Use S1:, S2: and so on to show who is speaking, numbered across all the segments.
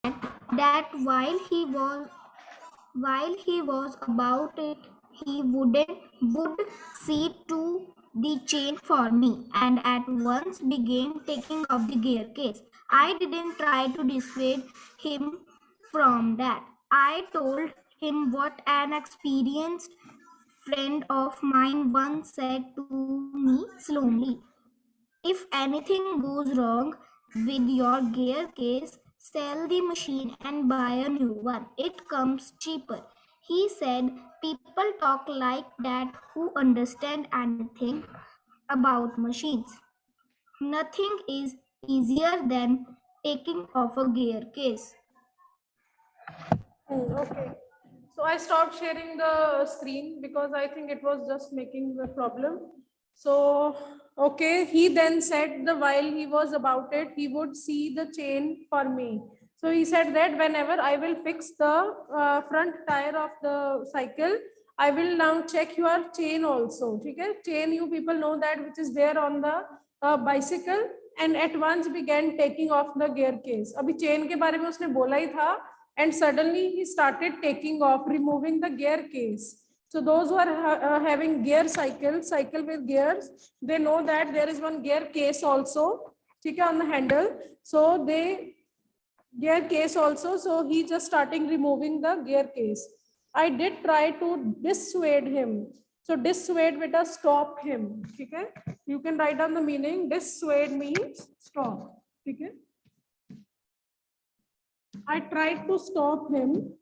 S1: that while he was about it, he would see to the chain for me, and at once began taking off the gear case. I didn't try to dissuade him from that. I told him what an experienced friend of mine once said to me slowly. If anything goes wrong with your gear case, sell the machine and buy a new one. It comes cheaper. He said, people talk like that who understand anything about machines. Nothing is easier than taking off a gear case.
S2: Okay. So I stopped sharing the screen because I think it was just making the problem. So, okay, he then said that while he was about it, he would see the chain for me. So he said that whenever I will fix the front tire of the cycle, I will now check your chain also. Okay? Chain, you people know that, which is there on the bicycle, and at once began taking off the gear case. अभी chain के बारे में उसने बोला ही था, and suddenly he started taking off, removing the gear case. So those who are having gear cycle with gears, they know that there is one gear case also, okay, on the handle. So they gear case also. So he just starting removing the gear case. I did try to dissuade him. So dissuade with a stop him. Okay, you can write down the meaning. Dissuade means stop. Okay. I tried to stop him.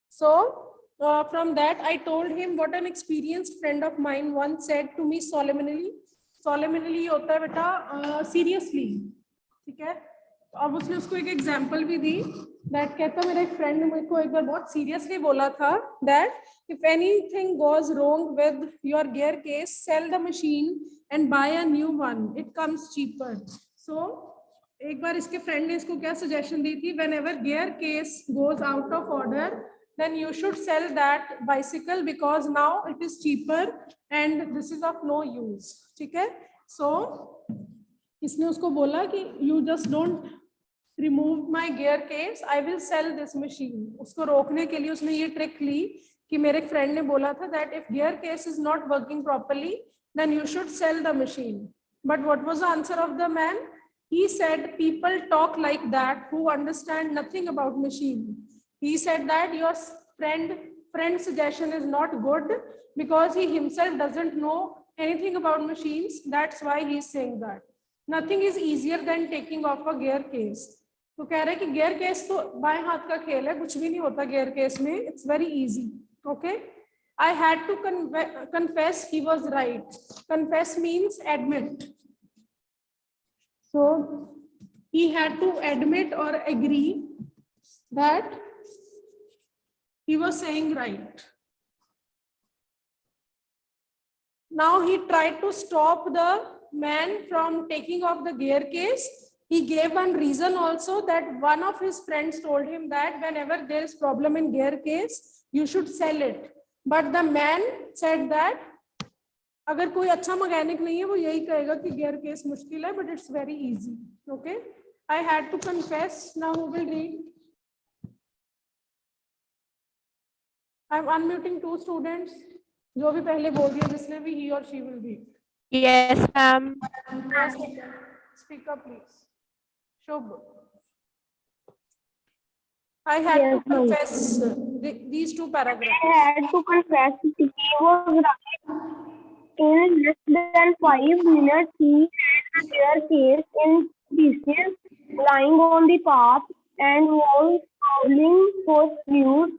S2: So from that, I told him what an experienced friend of mine once said to me solemnly. Solemnly होता है बेटा seriously, ठीक है? तो अब उसने उसको एक एग्जाम्पल भी दी. दैट कहता मेरा एक फ्रेंड ने मुझको एक बार बहुत सीरियसली बोला था that if anything goes wrong with your gear case, sell the machine and buy a new one. It comes cheaper. So एक बार इसके फ्रेंड ने इसको क्या सजेशन दी थी, whenever gear case goes out of order, then you should sell that bicycle because now it is cheaper and this is of no use. ठीक है? So इसने उसको बोला कि you just don't remove my gear case, I will sell this machine. उसको रोकने के लिए उसने ये ट्रिक ली कि मेरे फ्रेंड ने बोला था that if gear case is not working properly, then you should sell the machine. But what was the answer of the man? He said, people talk like that who understand nothing about machine. He said that your friend suggestion is not good because he himself doesn't know anything about machines. That's why he's saying that. Nothing is easier than taking off a gear case. तो कह रहे कि gear case तो बाएं हाथ का खेल है, कुछ भी नहीं होता gear case में. It's very easy. Okay. I had to confess he was right. Confess means admit. So he had to admit or agree that he was saying right. Now he tried to stop the man from taking off the gear case. He gave one reason also that one of his friends told him that whenever there is problem in gear case, you should sell it. But the man said that अगर कोई अच्छा mechanic नहीं है वो यही कहेगा कि gear case मुश्किल है, but it's very easy. Okay, I had to confess. Now who will read? I'm unmuting two students. जो भी पहले बोल दिया जिसने भी, he or she will read.
S3: Yes, ma'am.
S2: Yes, speak up please. Shubh. I had to confess these two paragraphs.
S4: I had to confess he was right. In less than 5 minutes, he had their case in pieces, lying on the path, and was howling for screws.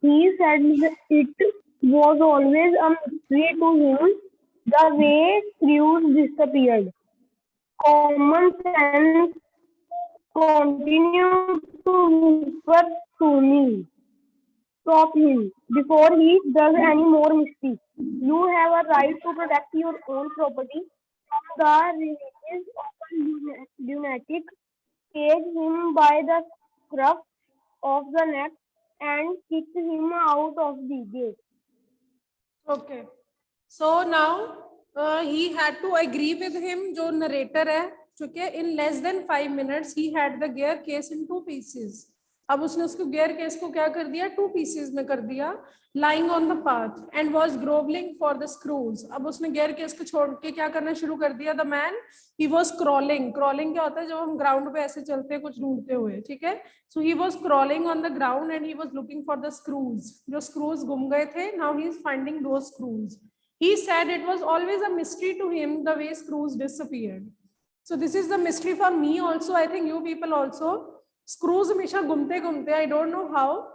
S4: He said that it was always a mystery to him the way screws disappeared. Common sense continued to whisper to me. Stop him before he does any more mistakes. You have a right to protect your own property from the ravages of a lunatic. Take him by the scruff of the neck and kick him out of the gate.
S2: Okay. So now he had to agree with him, जो narrator है, okay, in less than 5 minutes he had the gear case in two pieces. अब उसने उसको gear case को क्या कर दिया, 2 pieces में कर दिया, lying on the path and was groveling for the screws. अब उसने गियर केस को छोड़ के क्या करना शुरू कर दिया, the man he was crawling. crawling क्या होता है, जब हम ग्राउंड पे ऐसे चलते हैं कुछ ढूंढते हुए, ठीक है. So he was crawling on the ground and he was looking for the screws. जो screws गुम गए थे, now he is finding those screws. He said it was always a mystery to him the way screws disappeared. So this is the mystery for me also, I think you people also. Screws हमेशा घूमते घूमते, I don't know how,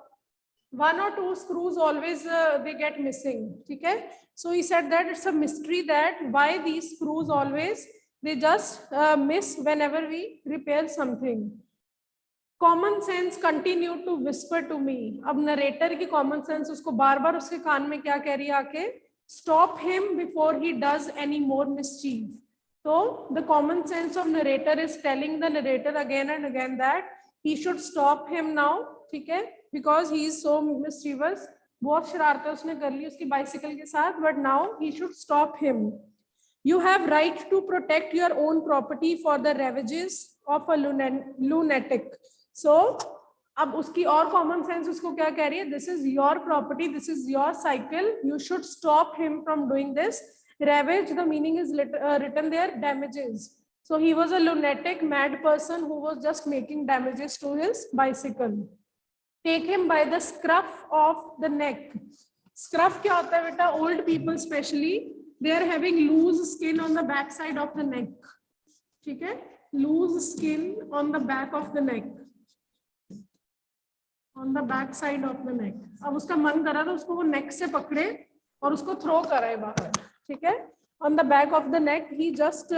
S2: 1 or 2 screws always they get missing, ठीक है. So he said that it's a mystery that why these screws always they just miss whenever we repair something. Common sense continued to whisper to me. अब narrator की common sense उसको बार बार उसके कान में क्या कह रही है आके, stop him before he does any more mischief. So the common sense of narrator is telling the narrator again and again that he should stop him now, ठीक है, because he is so mischievous. बहुत शरारतें उसने कर ली उसकी bicycle के साथ, but now he should stop him. You have right to protect your own property for the ravages of a lunatic. So अब उसकी और कॉमन सेंस उसको क्या कह रही है, this is your property, this is your cycle, you should stop him from doing this. Ravage, the meaning is written there, damages. So he was a lunatic, mad person who was just making damages to his bicycle. Take him by the scruff of the neck. Scruff क्या होता है बेटा, old people especially, they are having loose skin on the back side of the neck. ठीक है, loose skin on the back of the neck, on the back side of the neck. अब उसका मन कर रहा था उसको वो neck से पकड़े और उसको थ्रो करे बाहर, ठीक है. On the back of the neck, he just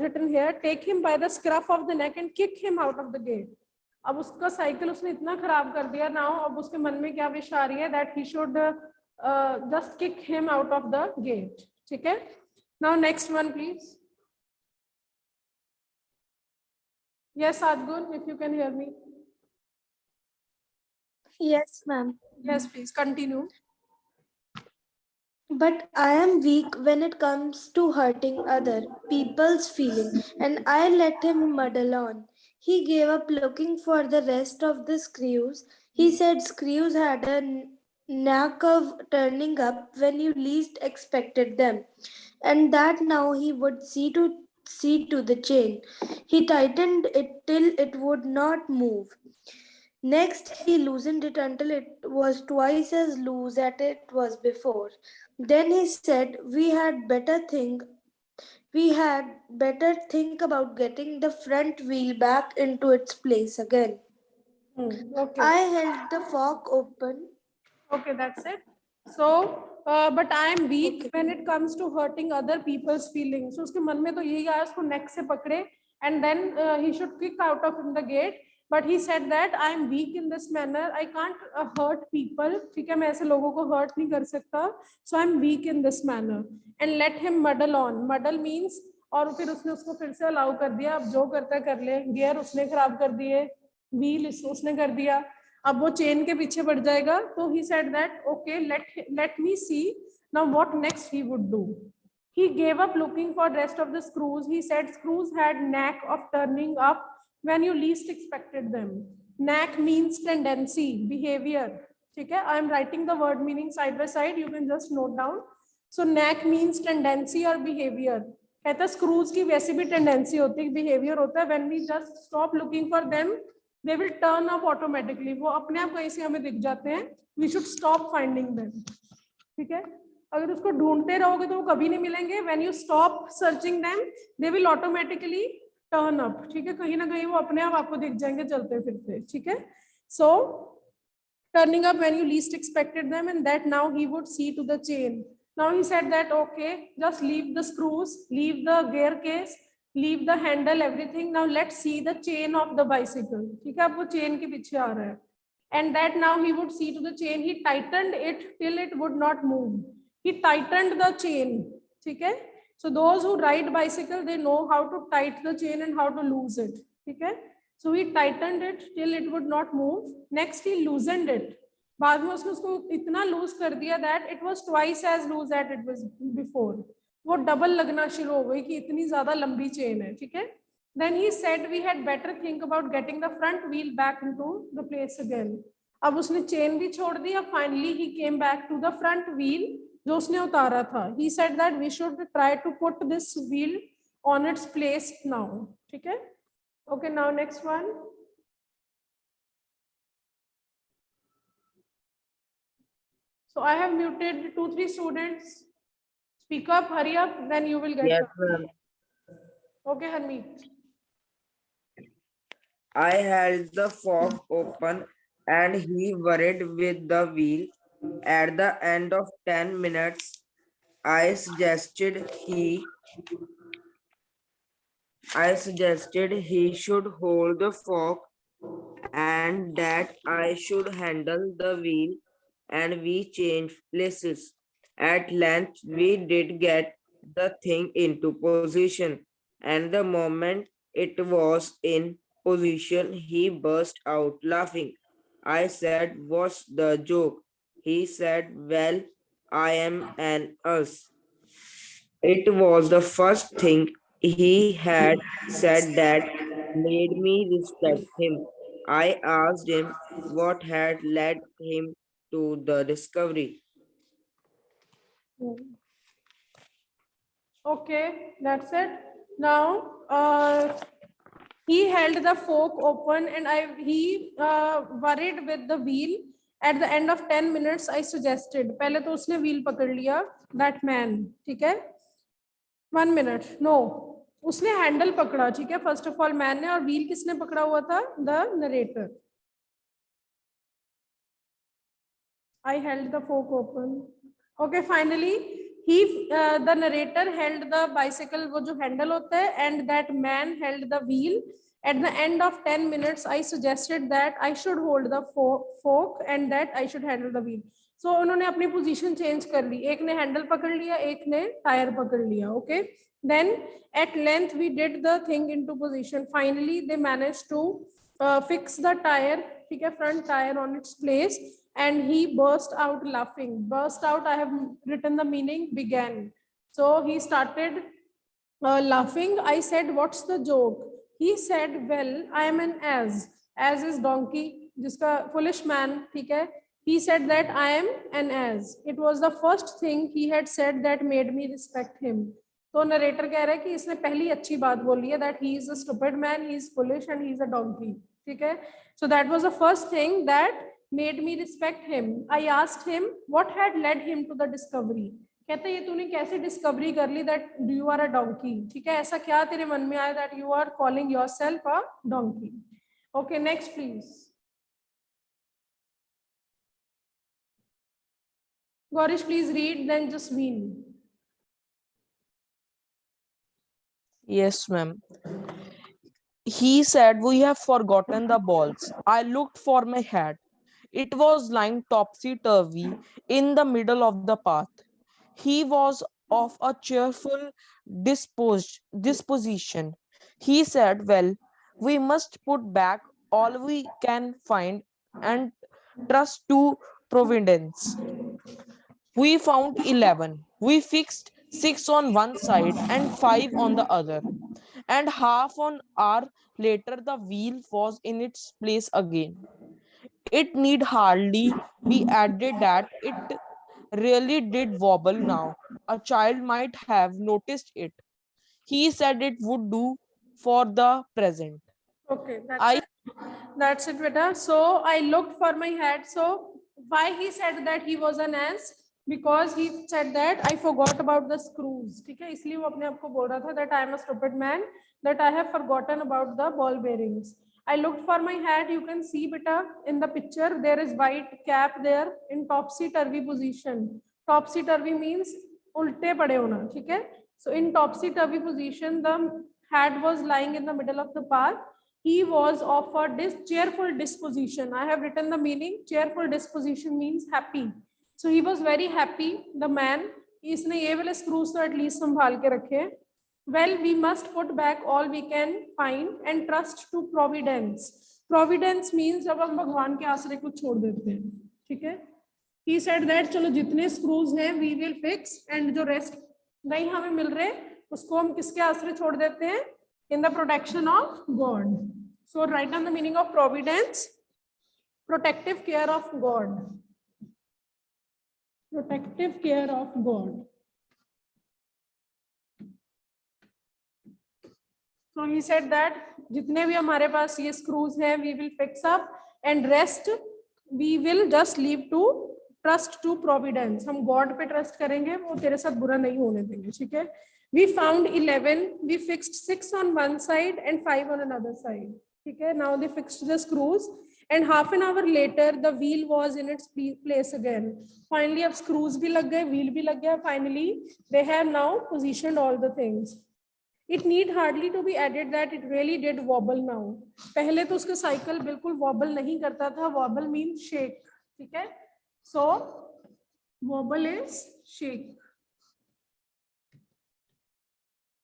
S2: written here, take him by the scruff of the neck and kick him out of the gate. अब उसका साइकिल उसने इतना खराब कर दिया ना, अब उसके मन में क्या विश आ रही है, that he should just kick him out of the gate, ठीक है. Now next one please. Yes Sadgun, if you can hear me.
S3: Yes, ma'am.
S2: Yes please continue.
S3: But I am weak when it comes to hurting other people's feelings, and I let him muddle on. He gave up looking for the rest of the screws. He said screws had a knack of turning up when you least expected them, and that now he would see to the chain. He tightened it till it would not move. Next, he loosened it until it was twice as loose as it was before. Then he said, we had better think about getting the front wheel back into its place again.
S2: Okay.
S3: I held the fork open.
S2: Okay, that's it. So, but I am weak when it comes to hurting other people's feelings. So उसके मन में तो यही आया, उसको neck से पकड़े, and then he should kick out of the gate. But he said that I am weak in this manner. I can't hurt people. ठीक है, मैं ऐसे लोगों को hurt नहीं कर सकता. So I am weak in this manner. And let him muddle on. Muddle means, और फिर उसने उसको फिर से allow कर दिया. अब जो करता कर ले. Gear उसने खराब कर दिए. Wheel उसने कर दिया. अब वो चेन के पीछे बढ़ जाएगा. तो he said that okay, let me see now what next he would do. He gave up looking for rest of the screws. He said screws had knack of turning up when you least expected them. Knack means tendency, behavior. ठीक है, I am writing the word meaning side by side. You can just note down. So knack means tendency or behavior. कहता screws की वैसे भी tendency होती है, behavior होता है. When we just stop looking for them, they will turn up automatically. वो अपने आप कहीं से हमें दिख जाते हैं. We should stop finding them. ठीक है, अगर उसको ढूंढते रहोगे तो वो कभी नहीं मिलेंगे. When you stop searching them, they will automatically turn up. ठीक है, कहीं ना कहीं वो अपने आप आपको दिख जाएंगे चलते फिरते. ठीक है, so turning up when you least expected them, and that now he would see to the chain. Now he said that okay, just leave the screws, leave the gear case, leave the handle, everything. Now let's see the chain of the bicycle. ठीक है, अब वो chain के पीछे आ रहा है. And that now he would see to the chain. He tightened it till it would not move. He tightened the chain. ठीक है. So those who ride bicycle, they know how to tighten the chain and how to loose it. Okay? So he tightened it till it would not move. Next he loosened it. बाद में उसने उसको इतना loose कर दिया that it was twice as loose as it was before. वो double लगना शुरू हो गई कि इतनी ज्यादा लंबी चेन है. ठीक है. Then he said we had better think about getting the front wheel back into the place again. अब उसने चेन भी छोड़ दी. अब finally he came back to the front wheel जो उसने उतारा था. He said that we should try to put this wheel on its place now. ठीक है? Okay, now next one. So I have muted 2-3 students. Speak up, hurry up, then you will get.
S5: Yes, ma'am.
S2: Okay, Harmeet.
S5: I held the fork open and he worried with the wheel. At the end of 10 minutes, I suggested he should hold the fork and that I should handle the wheel, and we changed places. At length, we did get the thing into position, and the moment it was in position, he burst out laughing. I said, "What's the joke?" He said, "Well, I am an us." It was the first thing he had said that made me respect him. I asked him what had led him to the discovery.
S2: Okay, that's it. Now, he held the fork open and he worried with the wheel. At the end of 10 minutes, I suggested. पहले तो उसने wheel पकड़ लिया. That man, ठीक है? 1 minute. No, उसने handle पकड़ा, ठीक है? First of all, man ने, और wheel किसने पकड़ा हुआ था? The narrator. I held the fork open. Okay, finally, the narrator held the bicycle, वो जो handle होता है, and that man held the wheel. At the end of 10 minutes, I suggested that I should hold the fork and that I should handle the wheel. So उन्होंने अपनी position change कर ली. एक ने handle पकड़ लिया, एक ने tire पकड़ लिया. Okay. Then at length we did the thing into position. Finally, they managed to fix the tire, ठीक है, front tire on its place. And he burst out laughing. Burst out, I have written the meaning, began. So he started laughing. I said, "What's the joke?" He said, "Well, I am an ass." Ass is donkey, jiska foolish man, ठीक है. He said that I am an ass. It was the first thing he had said that made me respect him. तो narrator कह रहा है कि इसने पहली अच्छी बात बोली है, that he is a stupid man, he is foolish and he is a donkey. ठीक है. So that was the first thing that made me respect him. I asked him what had led him to the discovery. कहते ये तूने कैसे discovery कर ली that you are a donkey. ठीक है, ऐसा क्या तेरे मन में आया that you are calling yourself a donkey. Okay, next please. Gorish, please read, then Jasmine.
S6: Yes, ma'am. He said, "We have forgotten the balls." I looked for my hat. It was lying topsy-turvy in the middle of the path. He was of a cheerful disposition. He said, "Well, we must put back all we can find and trust to Providence." We found 11. We fixed 6 on one side and 5 on the other. And half an hour later, the wheel was in its place again. It need hardly be added that it really did wobble now. A child might have noticed it. He said it would do for the present.
S2: Okay, that's it, beta. So I looked for my hat. So why he said that he was an ass? Because he said that I forgot about the screws. ठीक है, इसलिए वो अपने आप को बोल रहा था that I am a stupid man, that I have forgotten about the ball bearings. I looked for my hat. You can see, beta, in the picture there is white cap there in topsy-turvy position. Topsy-turvy means उल्टे पड़े होना, ठीक है. So in topsy-turvy position, the hat was lying in the middle of the path. He was of a cheerful disposition. I have written the meaning. Cheerful disposition means happy. So he was very happy, the man. इसने ये वाले screws तो at least संभाल के रखे. Well, we must put back all we can find and trust to Providence. Providence means जब हम भगवान के आश्रय को छोड़ देते हैं, ठीक है. He said that चलो जितने screws हैं we will fix and जो rest नहीं हमें मिल रहे उसको हम किसके आश्रय छोड़ देते हैं? in the protection of God. So write down the meaning of providence. Protective care of God. Protective care of God. So he said that जितने भी हमारे पास ये screws हैं, we will fix up and rest we will just leave to trust to providence. हम God पे trust करेंगे, वो तेरे साथ बुरा नहीं होने देंगे, ठीक है? We found 11. We fixed 6 on one side and 5 on another side. ठीक है? Now they fixed the screws. And half an hour later, the wheel was in its place again. Finally, अब screws भी लग गए, wheel भी लग गया. Finally, they have now positioned all the things. It need hardly to be added that it really did wobble now. पहले तो उसका cycle बिल्कुल wobble नहीं करता था. Wobble means shake. ठीक है? So wobble is shake.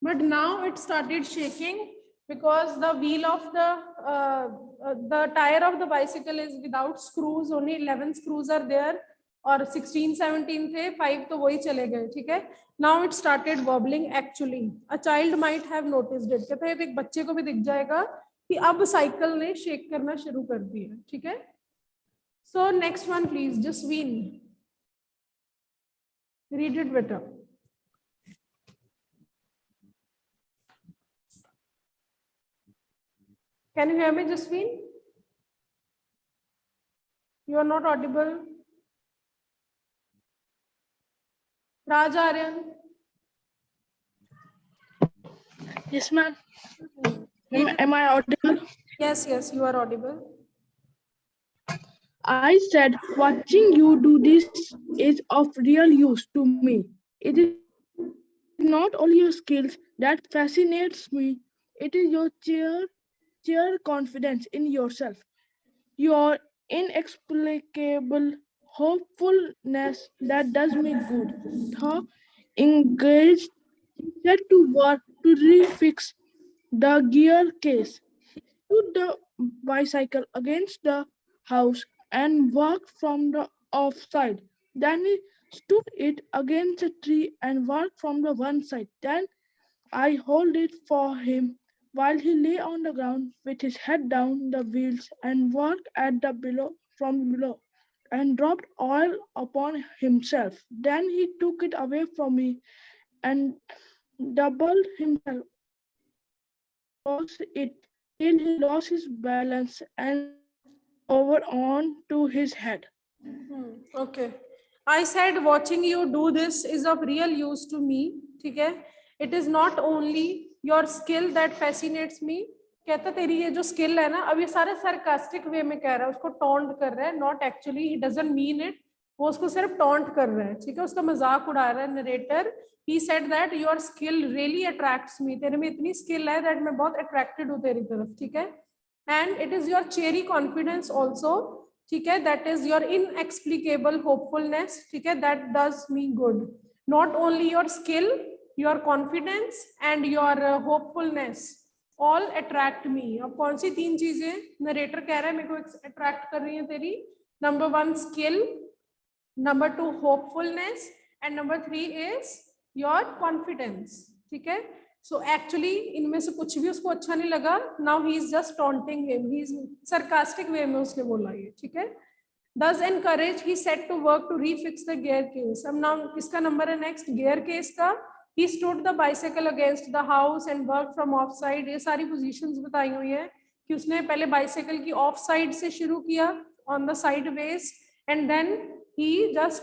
S2: But now it started shaking because the wheel of the tire of the bicycle is without screws. Only 11 screws are there, और 16, 17 थे, 5 तो वही चले गए, ठीक है? Now it started wobbling actually. A child might have noticed it. कहते हैं एक बच्चे को भी दिख जाएगा कि अब साइकिल ने शेक करना शुरू कर दिया, ठीक है? So next one please, Jasween. Read it better. Can you hear me, Jasween? You are not audible. Raj Aryan.
S7: Yes, ma'am. Am I audible?
S2: Yes, yes, you are audible.
S7: I said, watching you do this is of real use to me. It is not only your skills that fascinates me, it is your sheer confidence in yourself. Your inexplicable hopefulness that does me good. Though engaged, he set to work to refix the gear case. He put the bicycle against the house and worked from the offside. Then he stood it against a tree and worked from the one side. Then I hold it for him while he lay on the ground with his head down the wheels and worked at the from below and dropped oil upon himself. Then he took it away from me and doubled himself it till he lost his balance and over on to his head.
S2: Okay. I said watching you do this is of real use to me. ठीक है? It is not only your skill that fascinates me. कहता तेरी ये जो skill है ना, अब ये सारे sarcastic way में कह रहा है, उसको taunt कर रहा है, not actually, he doesn't mean it. वो उसको सिर्फ taunt कर रहा है, ठीक है? उसका मजाक उड़ा रहा है narrator. He said that your skill really attracts me. तेरे में इतनी skill है that मैं बहुत attracted हूँ तेरी तरफ, ठीक है? And it is your cheery confidence also, ठीक है? That is your inexplicable hopefulness, ठीक है? That does me good. Not only your skill, your confidence and your hopefulness all attract me. अब कौन सी 3 चीजें narrator कह रहा है मेरे को attract कर रही हैं तेरी? Number 1 skill, number 2 hopefulness and number 3 is your confidence, ठीक है? So actually इनमें से कुछ भी उसको अच्छा नहीं लगा. Now he is just taunting him. He is sarcastic way में उसने बोला ये, ठीक है? Thus encouraged, he set to work to refix the gear case. अब now किसका नंबर है next? Gear case का. He stood the bicycle against the house and worked from offside. ये सारी positions बताई हुई है कि उसने पहले bicycle की offside से शुरू किया on the sideways and then he just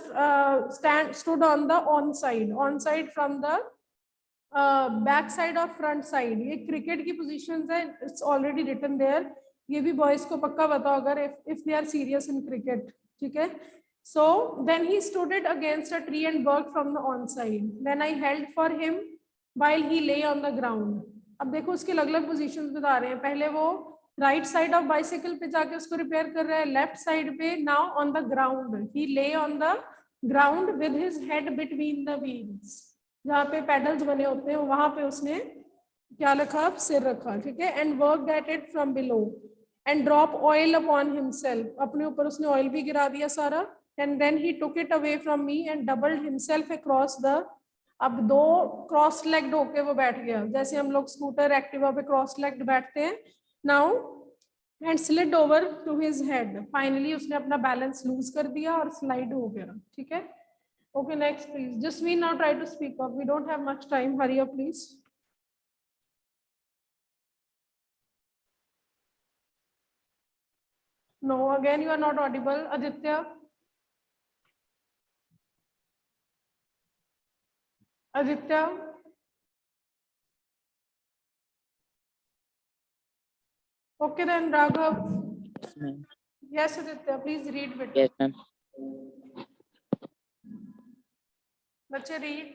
S2: stood on the on-side from the back side or front side. ये cricket की positions है, it's already written there. ये भी boys को पक्का पता होगा if they are serious in cricket, ठीक है? So then he stood it against a tree and worked from the on-side. Then I held for him while he lay on the ground. अब देखो उसके अलग-अलग positions बता रहे हैं. पहले वो right side of bicycle पे जाके उसको repair कर रहा है, left side पे, now on the ground. He lay on the ground with his head between the wheels. जहाँ पे pedals बने होते हैं वहाँ पे उसने क्या रखा? सिर रखा, ठीक है? And worked at it from below and drop oil upon himself. अपने ऊपर उसने oil भी गिरा दिया सारा. And then he took it away from me and doubled himself across the अब दो क्रॉस लेग्ड होके वो बैठ गया, जैसे हम लोग स्कूटर एक्टिवा पे क्रॉस लेग्ड बैठते हैं. Now and slid over to his head. Finally उसने अपना बैलेंस लूज कर दिया और स्लाइड हो गया. ठीक है. Okay, next please. Jasmeen, now try to speak up. We don't have much time. Hurry up please. No, again you are not audible. Aditya. Aditya. Okay then, Raghav. Yes, Aditya, please read with.
S8: Yes, ma'am.
S2: Bache read.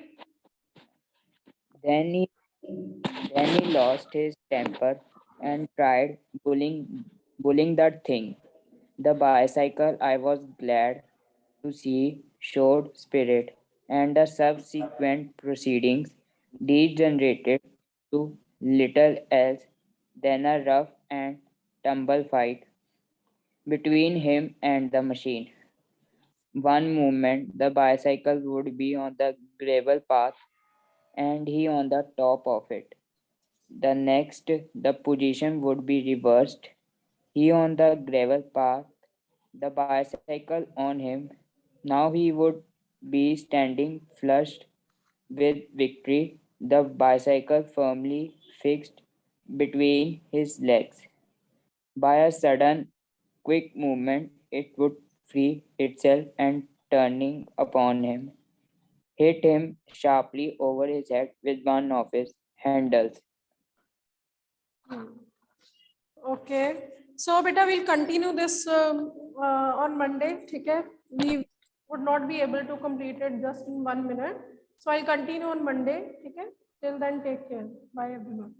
S8: Then he, then he lost his temper and tried bullying that thing. The bicycle, I was glad to see, showed spirit, and the subsequent proceedings degenerated to little else than a rough and tumble fight between him and the machine. One moment the bicycle would be on the gravel path and he on the top of it. The next, the position would be reversed. He on the gravel path, the bicycle on him. Now he would be standing flushed with victory, the bicycle firmly fixed between his legs. By a sudden, quick movement, it would free itself and turning upon him, hit him sharply over his head with one of its handles.
S2: Okay. So, beta, we'll continue this on Monday. Okay. We would not be able to complete it just in 1 minute. So, I'll continue on Monday. Okay. Till then, take care. Bye, everyone.